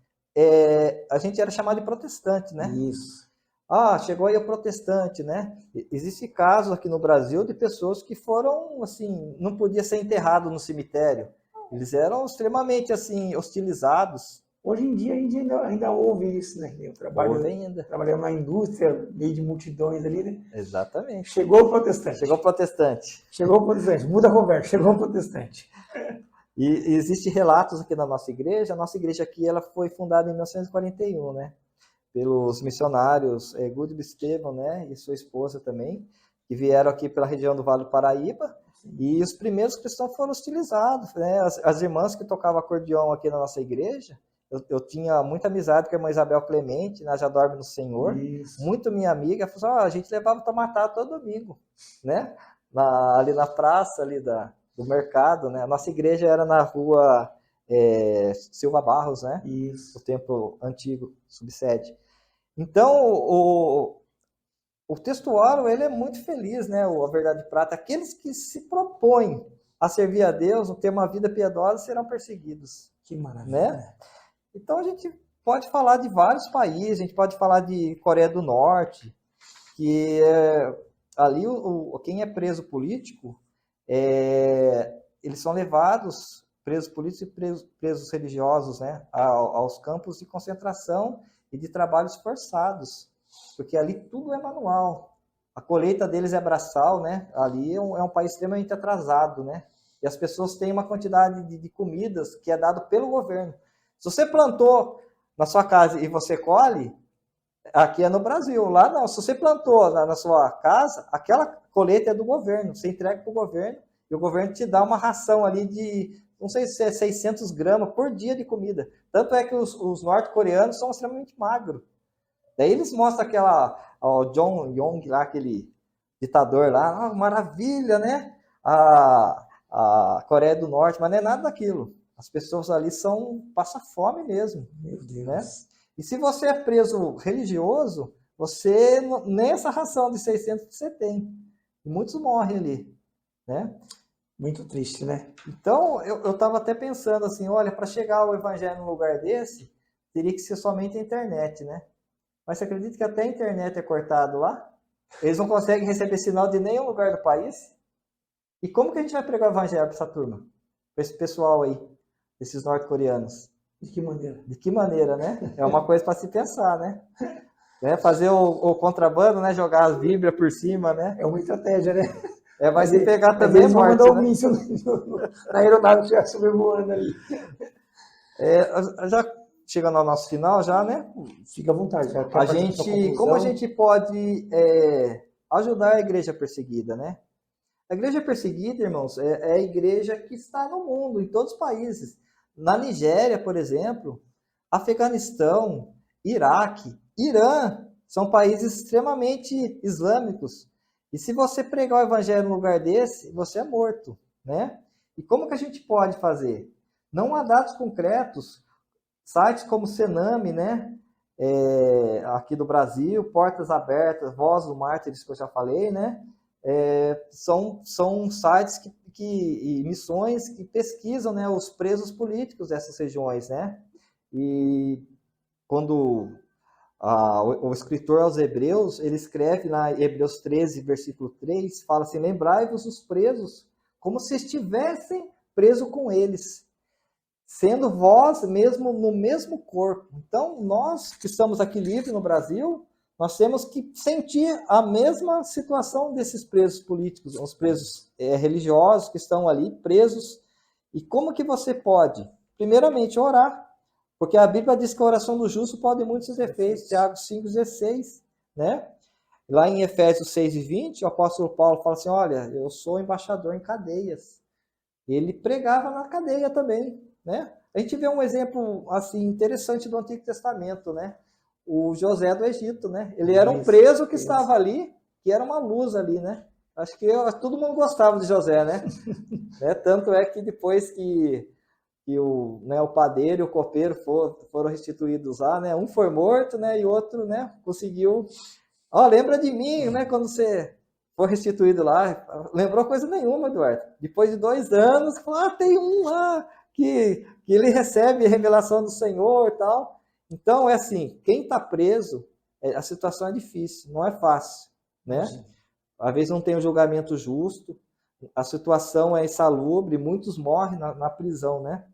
a gente era chamado de protestante, né? Isso. Ah, chegou aí o protestante, né? Existe casos aqui no Brasil de pessoas que foram, assim, não podia ser enterrado no cemitério. Eles eram extremamente, assim, hostilizados. Hoje em dia a gente ainda ouve isso, né? Eu trabalhando na indústria, meio de multidões ali, né? Exatamente. Chegou o protestante. Chegou o protestante. Chegou o protestante. Muda a conversa. Chegou o protestante. E existem relatos aqui na nossa igreja. A nossa igreja aqui ela foi fundada em 1941, né? Pelos missionários Gúdio Estevão, né? E sua esposa também, que vieram aqui pela região do Vale do Paraíba. E os primeiros cristãos foram hostilizados, né? As irmãs que tocavam acordeão aqui na nossa igreja, eu tinha muita amizade com a irmã Isabel Clemente, né? Já dorme no Senhor. Isso. Muito minha amiga. Falou assim, a gente levava tomatá todo domingo, né? Ali na praça ali do mercado, né? A nossa igreja era na rua Silva Barros, né? Isso. O templo antigo, subsede. Então, o textuário, ele é muito feliz, né? A Verdade Prata. Aqueles que se propõem a servir a Deus, ter uma vida piedosa, serão perseguidos. Que maravilha. Né? Então, a gente pode falar de vários países, a gente pode falar de Coreia do Norte, que ali quem é preso político, eles são levados, presos políticos e presos religiosos, né? Aos campos de concentração e de trabalhos forçados, porque ali tudo é manual. A colheita deles é braçal, né? Ali é um país extremamente atrasado, né? E as pessoas têm uma quantidade de comidas que é dado pelo governo. Se você plantou na sua casa e você colhe, aqui é no Brasil. Lá não. Se você plantou na sua casa, aquela colheita é do governo. Você entrega para o governo e o governo te dá uma ração ali de, não sei se é 600 gramas por dia de comida. Tanto é que os norte-coreanos são extremamente magros. Daí eles mostram o John Yong lá, aquele ditador lá, maravilha, né? A Coreia do Norte, mas não é nada daquilo. As pessoas ali passam fome mesmo. Meu Deus. Né? E se você é preso religioso, você nem essa ração de 600 você tem. E muitos morrem ali. Né? Muito triste, né? Então, eu estava até pensando assim, olha, para chegar o evangelho num lugar desse, teria que ser somente a internet, né? Mas você acredita que até a internet é cortado lá? Eles não conseguem receber sinal de nenhum lugar do país? E como que a gente vai pregar o evangelho para essa turma? Para esse pessoal aí, esses norte-coreanos? De que maneira? De que maneira, né? É uma coisa para se pensar, né? Fazer o contrabando, né? Jogar as Bíblias por cima, né? É uma estratégia, né? Vai se pegar também eles vão mandar um né? míssil na aeronave que estiver sobrevoando ali. Já chegando ao nosso final, já, né? Fica à vontade. Como a gente pode ajudar a igreja perseguida, né? A igreja perseguida, irmãos, é a igreja que está no mundo, em todos os países. Na Nigéria, por exemplo, Afeganistão, Iraque, Irã, são países extremamente islâmicos. E se você pregar o evangelho num lugar desse, você é morto, né? E como que a gente pode fazer? Não há dados concretos. Sites como Sename, né? Aqui do Brasil, Portas Abertas, Voz do Mártires, que eu já falei, né? São sites e missões que pesquisam, né, os presos políticos dessas regiões, né? E quando O escritor aos Hebreus, ele escreve lá em Hebreus 13, versículo 3, fala assim: lembrai-vos os presos, como se estivessem presos com eles, sendo vós mesmo no mesmo corpo. Então, nós que estamos aqui livres no Brasil, nós temos que sentir a mesma situação desses presos políticos, os presos religiosos que estão ali presos. E como que você pode? Primeiramente, orar. Porque a Bíblia diz que a oração do justo pode muitos efeitos. Tiago 5,16, né? Lá em Efésios 6,20, o apóstolo Paulo fala assim: olha, eu sou embaixador em cadeias. Ele pregava na cadeia também, né? A gente vê um exemplo assim interessante do Antigo Testamento, né? O José do Egito, né? Ele era um preso que estava ali, que era uma luz ali, né? Acho que todo mundo gostava de José, né? Tanto é que depois que o padeiro e o copeiro foram restituídos lá, né? Um foi morto, né? E o outro, né? Conseguiu. Lembra de mim, né? Quando você foi restituído lá. Lembrou coisa nenhuma, Eduardo. Depois de 2 anos, falou: tem um lá que ele recebe a revelação do Senhor e tal. Então, é assim, quem está preso, a situação é difícil, não é fácil, né? Às vezes não tem um julgamento justo, a situação é insalubre, muitos morrem na prisão, né?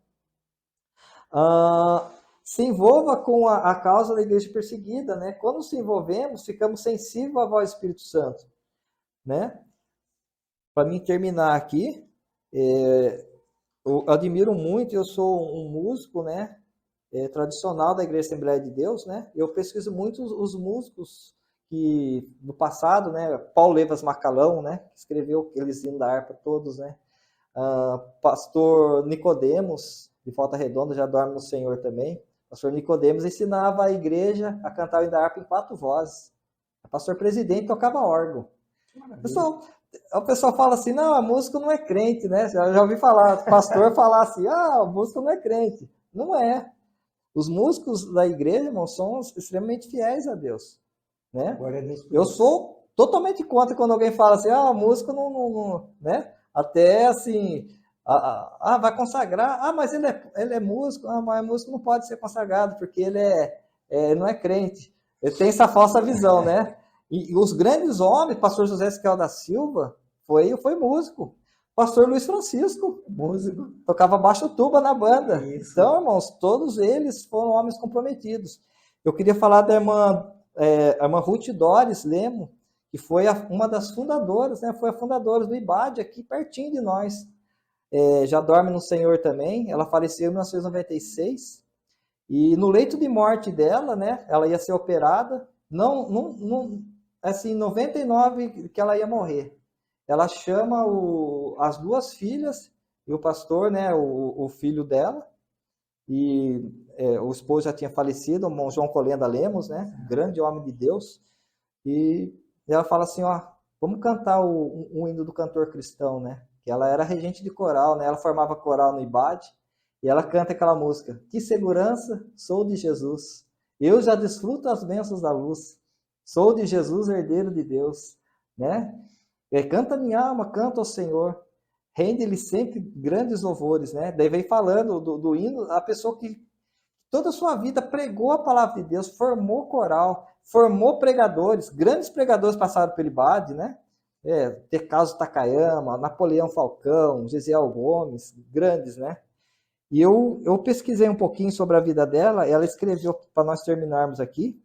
Se envolva com a causa da igreja perseguida, né? Quando se envolvemos, ficamos sensíveis à voz do Espírito Santo, né? Para mim terminar aqui, eu admiro muito, eu sou um músico, né? Tradicional da Igreja Assembleia de Deus, né? Eu pesquiso muito os músicos que no passado, né? Paulo Levas Macalão, né? Que escreveu aqueles hinos da harpa todos, né? Pastor Nicodemos, de Volta Redonda, já dorme no Senhor também. Pastor Nicodemos ensinava a igreja a cantar o hino da harpa em 4 vozes. O pastor presidente tocava órgão. O pessoal fala assim: não, a música não é crente, né? Já ouvi falar, pastor falar assim: a música não é crente. Não é. Os músicos da igreja, irmão, são extremamente fiéis a Deus, né? Eu sou totalmente contra quando alguém fala assim: a música não, né? Até assim, vai consagrar, mas ele é músico, mas músico não pode ser consagrado, porque ele não é crente. Ele tem essa falsa visão, né? E os grandes homens, pastor José Esquiel da Silva, foi músico. Pastor Luiz Francisco, músico, tocava baixo tuba na banda. Isso. Então, irmãos, todos eles foram homens comprometidos. Eu queria falar da irmã Ruth Doris Lemo, que foi uma das fundadoras, né? Foi a fundadora do IBAD, aqui pertinho de nós. Já dorme no Senhor também. Ela faleceu em 1996. E no leito de morte dela, né? Ela ia ser operada. Assim, 99 que ela ia morrer. Ela chama as 2 filhas e o pastor, né, o filho dela, e o esposo já tinha falecido, o irmão João Colenda Lemos, né, grande homem de Deus, e ela fala assim: vamos cantar o hino do cantor cristão, né, que ela era regente de coral, né, ela formava coral no IBAD, e ela canta aquela música: que segurança, sou de Jesus, eu já desfruto as bênçãos da luz, sou de Jesus, herdeiro de Deus, né? Canta minha alma, canta ao Senhor, rende-lhe sempre grandes louvores, né? Daí vem falando do hino, a pessoa que toda a sua vida pregou a palavra de Deus, formou coral, formou pregadores, grandes pregadores passaram pelo IBAD, né? Tecaso Takayama, Napoleão Falcão, Gesiel Gomes, grandes, né? E eu pesquisei um pouquinho sobre a vida dela, ela escreveu, para nós terminarmos aqui,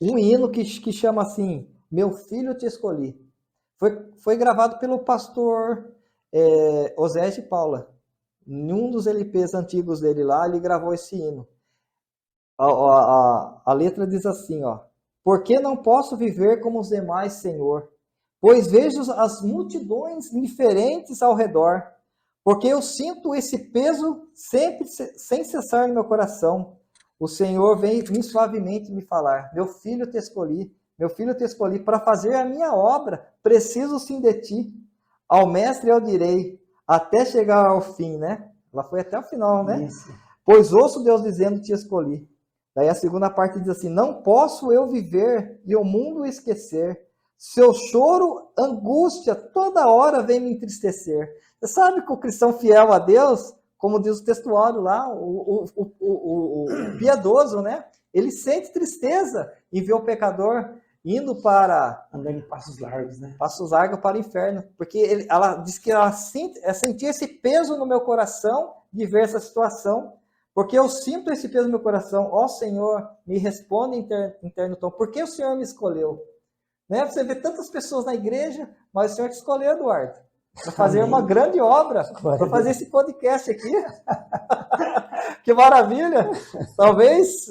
um hino que chama assim: Meu Filho Te Escolhi. Foi gravado pelo pastor Osés de Paula. Em um dos LPs antigos dele lá, ele gravou esse hino. A letra diz assim: por que não posso viver como os demais, Senhor? Pois vejo as multidões indiferentes ao redor. Porque eu sinto esse peso sempre, sem cessar no meu coração. O Senhor vem suavemente me falar: meu filho, te escolhi. Meu filho, te escolhi para fazer a minha obra. Preciso sim de ti. Ao mestre eu direi, até chegar ao fim, né? Ela foi até o final, né? Isso. Pois ouço Deus dizendo, te escolhi. Daí a segunda parte diz assim: não posso eu viver e o mundo esquecer. Seu choro, angústia, toda hora vem me entristecer. Você sabe que o cristão fiel a Deus, como diz o textuário lá, o piedoso, né? Ele sente tristeza em ver o pecador indo para... Andando em passos largos, né? Passos largos para o inferno. Porque ela diz que ela sentia esse peso no meu coração de ver essa situação. Porque eu sinto esse peso no meu coração. Ó Senhor, me responde em terno tom. Por que o Senhor me escolheu? Né? Você vê tantas pessoas na igreja, mas o Senhor te escolheu, Eduardo, para fazer uma grande obra, para fazer esse podcast aqui. Que maravilha! Talvez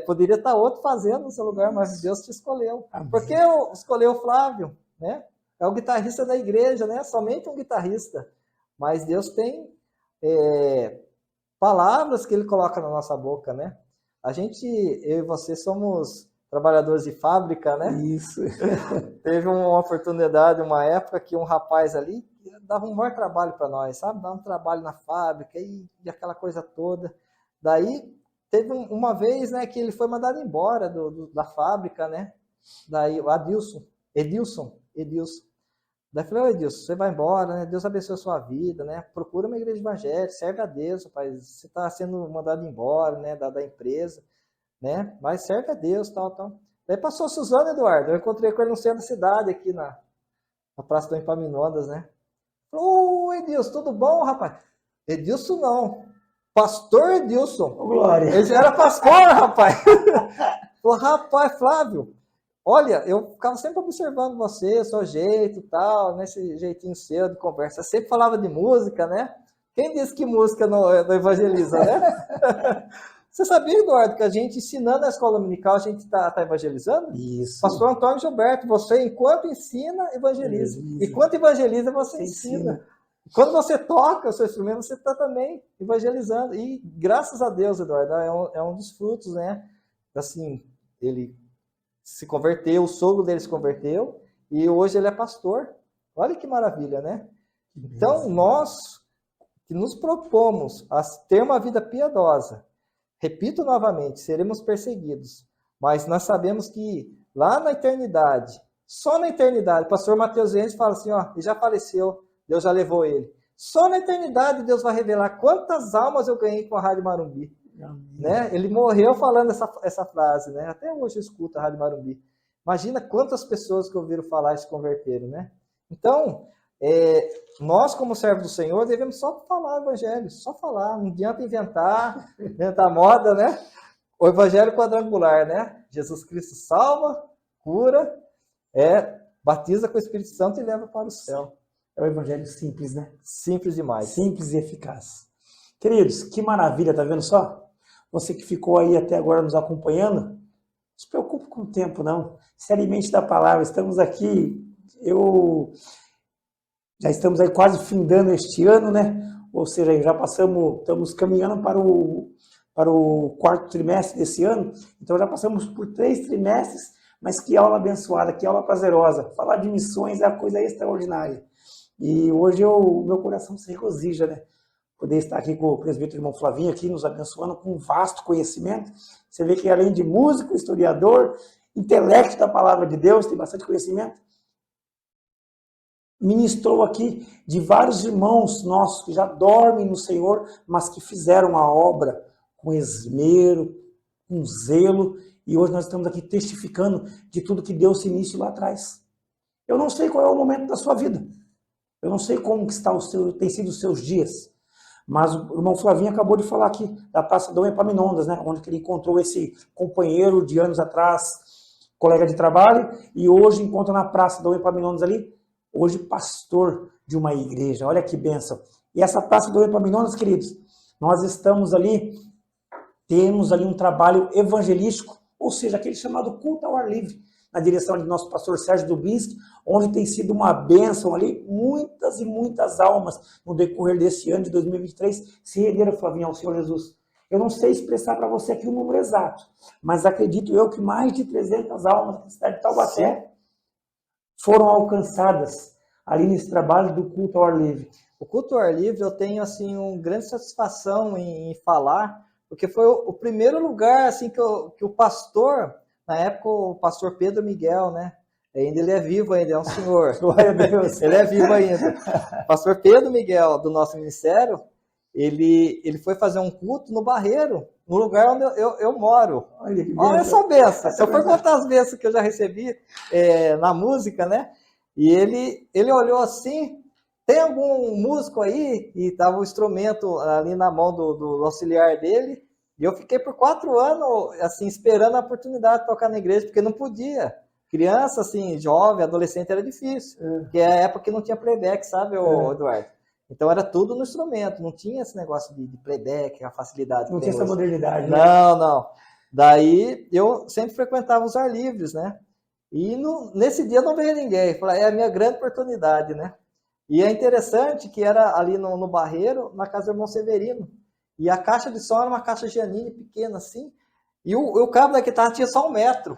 poderia estar outro fazendo no seu lugar, mas Deus te escolheu. Por que escolheu o Flávio? Né? É o guitarrista da igreja, né? Somente um guitarrista. Mas Deus tem palavras que Ele coloca na nossa boca, né? Eu e você somos trabalhadores de fábrica, né? Isso. Teve uma oportunidade, uma época que um rapaz ali dava um maior trabalho para nós, sabe? Dava um trabalho na fábrica e aquela coisa toda. Daí, teve uma vez, né, que ele foi mandado embora da fábrica, né? Daí, o Edilson. Daí eu falei, ô Edilson, você vai embora, né? Deus abençoe a sua vida, né? Procura uma igreja evangélica, serve a Deus, rapaz. Você está sendo mandado embora, né, da empresa, né? Mas serve a Deus, tal. Daí passou a Suzana, Eduardo. Eu encontrei com ele no centro da cidade, aqui na Praça do Epaminondas, né? Falou, ô Edilson, tudo bom, rapaz? Edilson não. Pastor Edilson. Glória. Ele já era pastor, rapaz. Falou, rapaz, Flávio, olha, eu ficava sempre observando você, o seu jeito e tal, nesse jeitinho seu de conversa. Você sempre falava de música, né? Quem disse que música não evangeliza, né? Você sabia, Eduardo, que a gente ensinando na escola dominical, a gente está evangelizando? Isso. Pastor Antônio Gilberto, você, enquanto ensina, evangeliza. Enquanto evangeliza, você ensina. Quando você toca o seu instrumento, você está também evangelizando. E graças a Deus, Eduardo, é um dos frutos, né? Assim, ele se converteu, o sogro dele se converteu, e hoje ele é pastor. Olha que maravilha, né? Então, nós que nos propomos a ter uma vida piedosa, repito novamente, seremos perseguidos, mas nós sabemos que lá na eternidade, só na eternidade, o pastor Mateus Endes fala assim, ó, ele já faleceu, Deus já levou ele. Só na eternidade Deus vai revelar quantas almas eu ganhei com a Rádio Marumbi. Né? Ele morreu falando essa frase, né? Até hoje eu escuto a Rádio Marumbi. Imagina quantas pessoas que ouviram falar e se converteram, né? Então, nós como servos do Senhor devemos só falar o evangelho, só falar, não adianta inventar moda, né? O evangelho quadrangular, né? Jesus Cristo salva, cura, batiza com o Espírito Santo e leva para o céu. É o evangelho simples, né? Simples demais. Simples e eficaz. Queridos, que maravilha, tá vendo só? Você que ficou aí até agora nos acompanhando, não se preocupe com o tempo, não. Se alimente da palavra. Estamos aqui, já estamos aí quase findando este ano, né? Ou seja, já estamos caminhando para o quarto trimestre desse ano. Então já passamos por 3 trimestres, mas que aula abençoada, que aula prazerosa. Falar de missões é uma coisa extraordinária. E hoje o meu coração se regozija, né? Poder estar aqui com o presbítero irmão Flavinho, aqui nos abençoando com um vasto conhecimento. Você vê que além de músico, historiador, intelecto da palavra de Deus, tem bastante conhecimento. Ministrou aqui de vários irmãos nossos que já dormem no Senhor, mas que fizeram a obra com esmero, com zelo, e hoje nós estamos aqui testificando de tudo que Deus se iniciou lá atrás. Eu não sei qual é o momento da sua vida. Eu não sei como que tem sido os seus dias. Mas o irmão Flavinho acabou de falar aqui da Praça Dom Epaminondas, né? Onde ele encontrou esse companheiro de anos atrás, colega de trabalho, e hoje encontra na Praça Dom Epaminondas ali, hoje pastor de uma igreja. Olha que bênção. E essa Praça Dom Epaminondas, queridos, nós estamos ali, temos ali um trabalho evangelístico, ou seja, aquele chamado culto ao ar livre, na direção de nosso pastor Sérgio Dubinski, onde tem sido uma bênção ali, muitas e muitas almas no decorrer desse ano de 2023 se renderam, Flavinho, ao Senhor Jesus. Eu não sei expressar para você aqui o número exato, mas acredito eu que mais de 300 almas da cidade de Taubaté foram alcançadas ali nesse trabalho do culto ao ar livre. O culto ao ar livre eu tenho assim uma grande satisfação em falar, porque foi o primeiro lugar assim que o pastor, na época o pastor Pedro Miguel, né? Ainda ele é vivo ainda, é um senhor. Glória a Deus. Ele é vivo ainda. O pastor Pedro Miguel, do nosso ministério, ele foi fazer um culto no Barreiro, no lugar onde eu moro. Olha que Olha benção. essa benção. Se eu for contar as bênçãos que eu já recebi na música, né? E ele olhou assim, tem algum músico aí? E tava o instrumento ali na mão do auxiliar dele. E eu fiquei por 4 anos, assim, esperando a oportunidade de tocar na igreja, porque não podia. Criança, assim, jovem, adolescente, era difícil. Porque é a época que não tinha playback, sabe, Eduardo? Então era tudo no instrumento, não tinha esse negócio de playback, a facilidade que Não tem tinha essa hoje. modernidade, né? Não. Daí eu sempre frequentava os ar livres, né? E nesse dia não veio ninguém. Falei, é a minha grande oportunidade, né? E é interessante que era ali no Barreiro, na casa do irmão Severino. E a caixa de som era uma caixa Giannini pequena assim. E o cabo da guitarra tinha só 1 metro.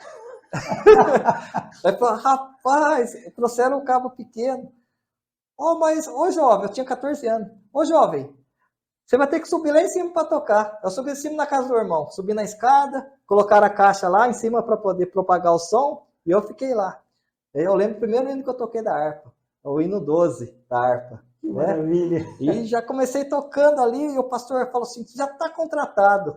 Aí falou, rapaz, trouxeram um cabo pequeno. Mas, jovem, eu tinha 14 anos. Jovem, você vai ter que subir lá em cima para tocar. Eu subi em cima na casa do irmão. Subi na escada, colocaram a caixa lá em cima para poder propagar o som. E eu fiquei lá. Eu lembro o primeiro hino que eu toquei da harpa. O hino 12 da harpa. Que né? maravilha. E já comecei tocando ali e o pastor falou assim, já está contratado.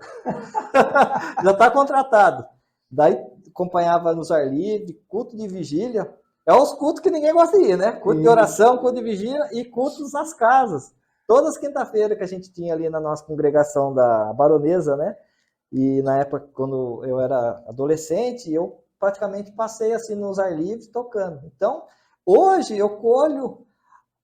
Já está contratado. Daí acompanhava nos ar livre, culto de vigília. É os cultos que ninguém gosta de ir, né? Culto de oração, culto de vigília e cultos nas casas. Todas as quinta-feiras que a gente tinha ali na nossa congregação da Baronesa, né? E na época, quando eu era adolescente, eu praticamente passei assim nos ar livres tocando. Então, hoje eu colho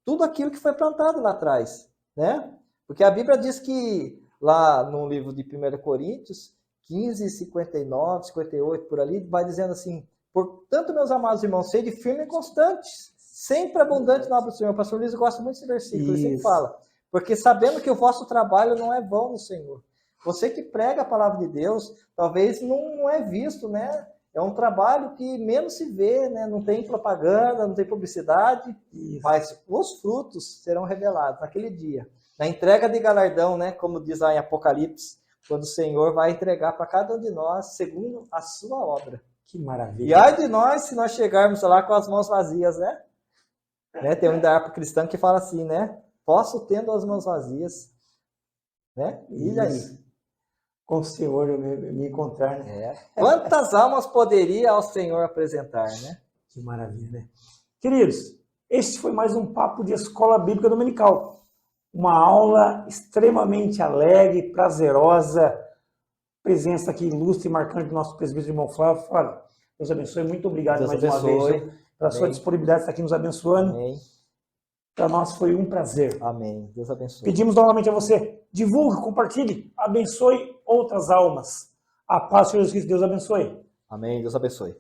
tudo aquilo que foi plantado lá atrás, né? Porque a Bíblia diz que lá no livro de 1 Coríntios 15, 59, 58, por ali, vai dizendo assim, portanto, meus amados irmãos, sede firmes e constantes, sempre abundante na obra do Senhor. O pastor Luiz gosta muito desse versículo, ele sempre fala, porque sabendo que o vosso trabalho não é vão no Senhor. Você que prega a palavra de Deus, talvez não é visto, né? É um trabalho que menos se vê, né? Não tem propaganda, não tem publicidade, mas os frutos serão revelados naquele dia. Na entrega de galardão, né? Como diz lá em Apocalipse, quando o Senhor vai entregar para cada um de nós, segundo a sua obra. Que maravilha. E ai de nós, se nós chegarmos lá com as mãos vazias, né? Tem um da harpa cristã que fala assim, né? Posso tendo as mãos vazias, né? E aí? Com o Senhor eu me encontrar, né? Quantas almas poderia ao Senhor apresentar, né? Que maravilha, né? Queridos, este foi mais um papo de Escola Bíblica Dominical. Uma aula extremamente alegre, prazerosa. Presença aqui ilustre e marcante do nosso presbítero irmão Flávio. Flávio, Deus abençoe. Muito obrigado Deus mais abençoe. uma vez pela sua disponibilidade de estar aqui nos abençoando. Amém. Para nós foi um prazer. Amém. Deus abençoe. Pedimos novamente a você, divulgue, compartilhe, abençoe outras almas. A paz do Senhor Jesus Cristo, Deus abençoe. Amém. Deus abençoe.